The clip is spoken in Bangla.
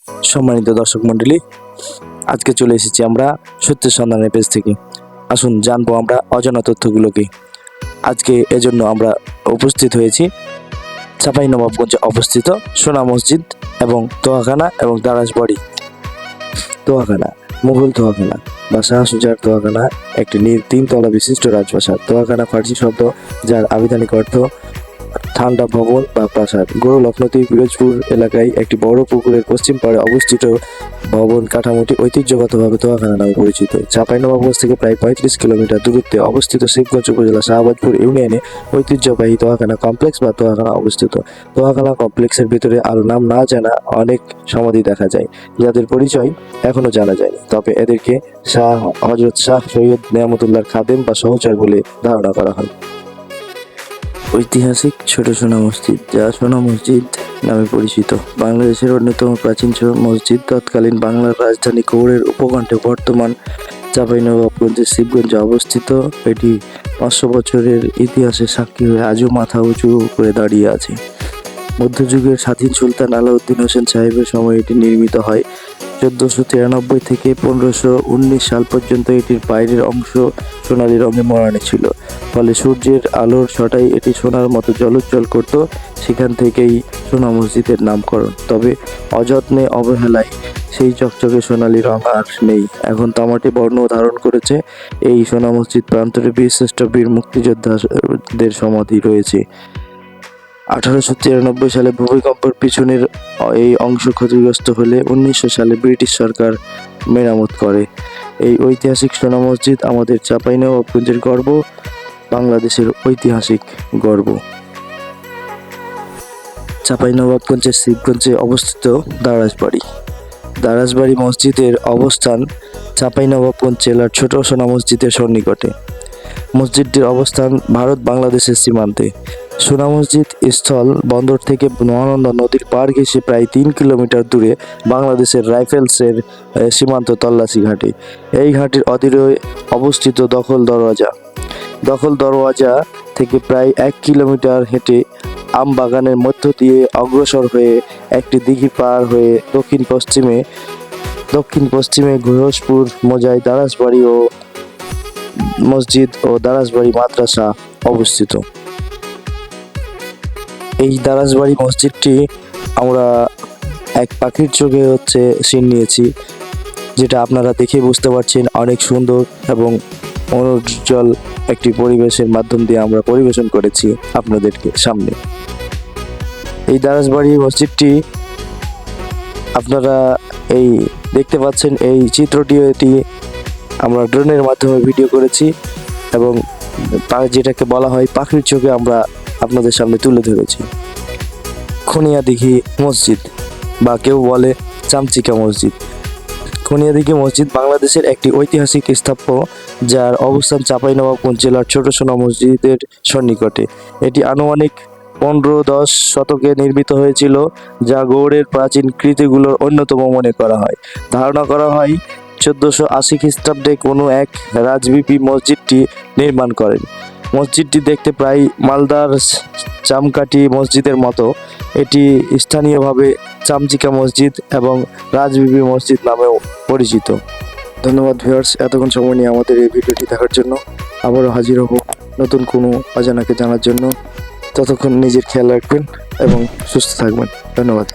সম্মানিত দর্শক মণ্ডলী, আজকে চলে এসেছি আমরা সত্যের সন্ধানের পেজ থেকে। আসুন জানবো আমরা অজানা তথ্যগুলোকে। আজকে এজন্য আমরা উপস্থিত হয়েছি চাঁপাইনবাবগঞ্জে অবস্থিত সোনা মসজিদ এবং তোয়াখানা এবং দারাজবাড়ি। তোয়াখানা মুঘল তোয়াখানা বা শাহ সুজার তোয়াখানা একটি 3 তলা বিশিষ্ট রাজপ্রাসাদ। তোয়াখানা ফার্সি শব্দ যার আবিধানিক অর্থ ঠান্ডা ভবন বা প্রাসাদ। গৌড় লক্ষ্ণৌতি পিরোজপুর এলাকায় একটি বড় পুকুরের পশ্চিম পাড়ে অবস্থিত ভবন কাঠামোটি ঐতিহ্যগতভাবে তোয়াখানা নামে পরিচিত। চাঁপাইনবাবগঞ্জ থেকে প্রায় 35 কিলোমিটার দূরত্বে অবস্থিত শিবগঞ্জ উপজেলা শাহবাজপুর ইউনিয়নে ঐতিহ্যবাহী তোয়াখানা কমপ্লেক্স বা তোয়াখানা অবস্থিত। তোয়াখানা কমপ্লেক্সের ভিতরে আরও নাম না জানা অনেক সমাধি দেখা যায়, যাদের পরিচয় এখনো জানা যায়নি, তবে এদেরকে হযরত শাহ সৈয়দ নেয়ামতুল্লাহর খাদেম বা সহচর বলে ধারণা করা হয়। ঐতিহাসিক ছোট সোনা মসজিদ, যা সোনা মসজিদ নামে পরিচিত, বাংলাদেশের অন্যতম প্রাচীন মসজিদ। তৎকালীন বাংলার রাজধানী গৌড়ের উপকণ্ঠে বর্তমান চাঁপাইনবাবগঞ্জের শিবগঞ্জে অবস্থিত। এটি 500 বছরের ইতিহাসের সাক্ষী হয়ে আজও মাথা উঁচু করে দাঁড়িয়ে আছে। মধ্যযুগের স্বাধীন সুলতান আলাউদ্দিন হোসেন সাহেবের সময় এটি নির্মিত হয়। 1493 থেকে 1519 সাল পর্যন্ত এটির বাইরের অংশ সোনালী রঙে মোড়ানো ছিল, ফলে সূর্যের আলোর ছটায় এটি সোনার মতো জ্বলজ্বল করত। সেখান থেকেই সোনা মসজিদের নামকরণ। তবে অযত্নে অবহেলায় সেই চকচকে সোনালী রং আর নেই, এখন তামাটে বর্ণ ধারণ করেছে। এই সোনা মসজিদ প্রান্তরে বীরশ্রেষ্ঠ বীর মুক্তিযোদ্ধাদের সমাধি রয়েছে। 1893 সালে ভূমিকম্পের পিছনের এই অংশ ক্ষতিগ্রস্ত হলে 1900 সালে ব্রিটিশ সরকার মেরামত করে। এই ঐতিহাসিক সোনা মসজিদ আমাদের চাঁপাইনবাবগঞ্জের গর্ব, বাংলাদেশের ঐতিহাসিক গর্ব। চাঁপাইনবাবগঞ্জের শিবগঞ্জে অবস্থিত দারাজবাড়ি। দারাজবাড়ি মসজিদের অবস্থান চাঁপাইনবাবগঞ্জ জেলার ছোট সোনা মসজিদের সন্নিকটে। মসজিদটির অবস্থান ভারত বাংলাদেশের সীমান্তে। সোনা মসজিদ স্থল বন্দর থেকে মহানন্দা নদীর পাড় ঘেঁষে প্রায় 3 কিলোমিটার দূরে বাংলাদেশের রাইফেলসের সীমান্ত তল্লাশি ঘাটে। এই ঘাটের অধীনে অবস্থিত দখল দরওয়াজা। দখল দরওয়াজা থেকে প্রায় 1 কিলোমিটার হেঁটে আম বাগানের মধ্য দিয়ে অগ্রসর হয়ে একটি দিঘি পার হয়ে দক্ষিণ পশ্চিমে ঘোষপুর মৌজায় দারাজবাড়ি ও মসজিদ ও দারাজবাড়ি মাদ্রাসা অবস্থিত। এই দারাজবাড়ি মসজিদটি আমরা এক পাখির চোখে সিন নিয়েছি, যেটা আপনারা দেখে বুঝতে পারছেন। অনেক সুন্দর এবং অনুজ্জ্বল একটি পরিবেশের মাধ্যম দিয়ে আমরা পরিবেশন করেছি আপনাদেরকে সামনে। এই দারাজবাড়ি মসজিদটি আপনারা এই দেখতে পাচ্ছেন, এই চিত্রটি এটি আমরা ড্রোনের মাধ্যমে ভিডিও করেছি এবং যেটাকে বলা হয় পাখির চোখে আমরা আপনাদের সামনে তুলে ধরেছি। খনিয়াদিঘি মসজিদ বা কেউ বলে চামচিকা মসজিদ। খনিয়াদিঘি মসজিদ বাংলাদেশের একটি ঐতিহাসিক স্থাপত্য, যার অবস্থান চাঁপাইনবাবগঞ্জ জেলার ছোট সোনা মসজিদের সন্নিকটে। এটি আনুমানিক 15-10 শতকে নির্মিত হয়েছিল, যা গৌড়ের প্রাচীন কৃতিগুলোর অন্যতম মনে করা হয়। ধারণা করা হয় 1480 খ্রিস্টাব্দে কোনো এক রাজবিপি মসজিদটি নির্মাণ করেন। মসজিদটি দেখতে প্রায় মালদার চামকাঠি মসজিদের মতো। এটি স্থানীয়ভাবে চামচিকা মসজিদ এবং রাজবিবি মসজিদ নামেও পরিচিত। ধন্যবাদ ভিউয়ার্স, এতক্ষণ সময় নিয়ে আমাদের এই ভিডিওটি দেখার জন্য। আবারও হাজির হব নতুন কোনো অজানাকে জানার জন্য। ততক্ষণ নিজের খেয়াল রাখবেন এবং সুস্থ থাকবেন। ধন্যবাদ।